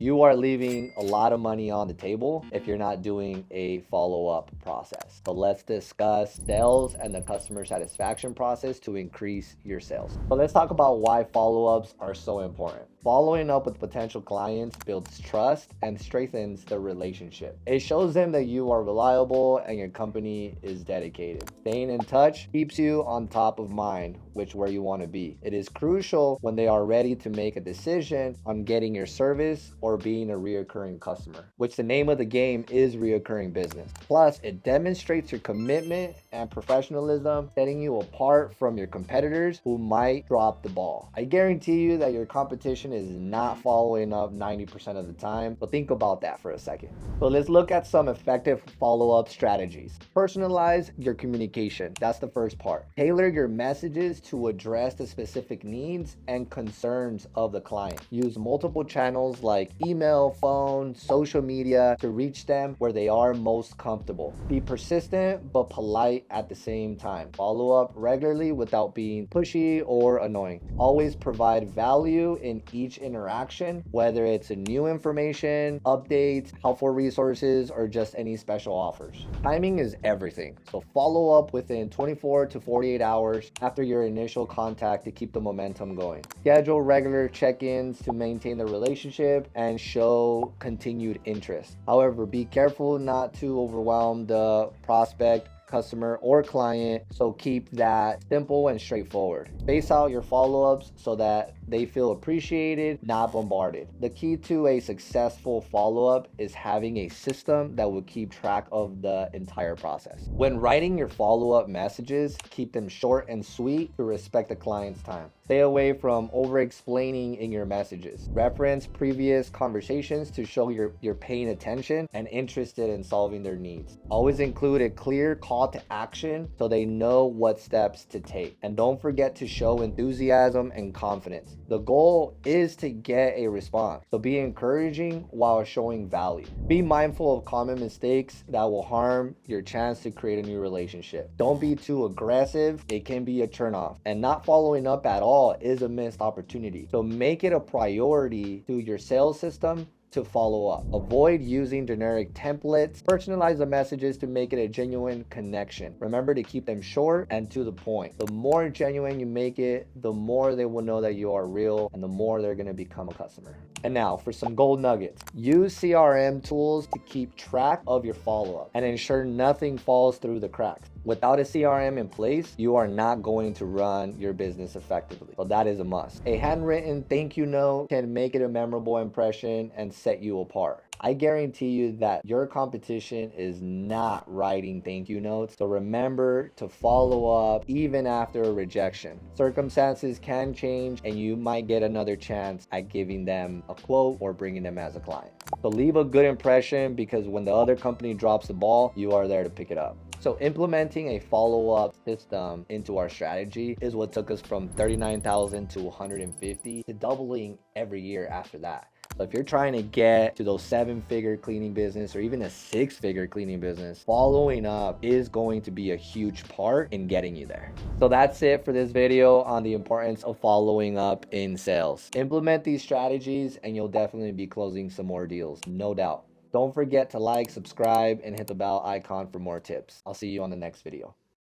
you are leaving a lot of money on the table if you're not doing a follow-up process. So let's discuss sales and the customer satisfaction process to increase your sales. So let's talk about why follow-ups are so important. Following up with potential clients builds trust and strengthens the relationship. It shows them that you are reliable and your company is dedicated. Staying in touch keeps you on top of mind, which where you want to be. It is crucial when they are ready to make a decision on getting your service or being a reoccurring customer, which the name of the game is reoccurring business. Plus, it demonstrates your commitment and professionalism, setting you apart from your competitors who might drop the ball. I guarantee you that your competition is not following up 90% of the time, but think about that for a second. So let's look at some effective follow-up strategies. Personalize your communication. That's the first part. Tailor your messages to address the specific needs and concerns of the client. Use multiple channels like email, phone, social media to reach them where they are most comfortable. Be persistent but polite at the same time. Follow up regularly without being pushy or annoying. Always provide value in each interaction, whether it's a new information, updates, helpful resources, or just any special offers. Timing is everything, so follow up within 24 to 48 hours after your initial contact to keep the momentum going. Schedule regular check-ins to maintain the relationship and show continued interest. However, be careful not to overwhelm the prospect, customer, or client, so keep that simple and straightforward. Space out your follow-ups so that they feel appreciated, not bombarded. The key to a successful follow-up is having a system that will keep track of the entire process. When writing your follow-up messages, keep them short and sweet to respect the client's time. Stay away from over-explaining in your messages. Reference previous conversations to show you're paying attention and interested in solving their needs. Always include a clear call to action so they know what steps to take. And don't forget to show enthusiasm and confidence. The goal is to get a response, so be encouraging while showing value. Be mindful of common mistakes that will harm your chance to create a new relationship. Don't be too aggressive, it can be a turnoff. And not following up at all is a missed opportunity. So make it a priority to your sales system to follow up. Avoid using generic templates. Personalize the messages to make it a genuine connection. Remember to keep them short and to the point. The more genuine you make it, the more they will know that you are real and the more they're going to become a customer. And now for some gold nuggets. Use CRM tools to keep track of your follow-up and ensure nothing falls through the cracks. Without a CRM in place, you are not going to run your business effectively. So that is a must. A handwritten thank you note can make it a memorable impression and set you apart. I guarantee you that your competition is not writing thank you notes, so remember to follow up even after a rejection. Circumstances can change and you might get another chance at giving them a quote or bringing them as a client. So leave a good impression, because when the other company drops the ball, you are there to pick it up. So implementing a follow-up system into our strategy is what took us from 39,000 to 150 to doubling every year after that. So if you're trying to get to those 7-figure cleaning business or even a 6-figure cleaning business, following up is going to be a huge part in getting you there. So that's it for this video on the importance of following up in sales. Implement these strategies and you'll definitely be closing some more deals, no doubt. Don't forget to like, subscribe, and hit the bell icon for more tips. I'll see you on the next video.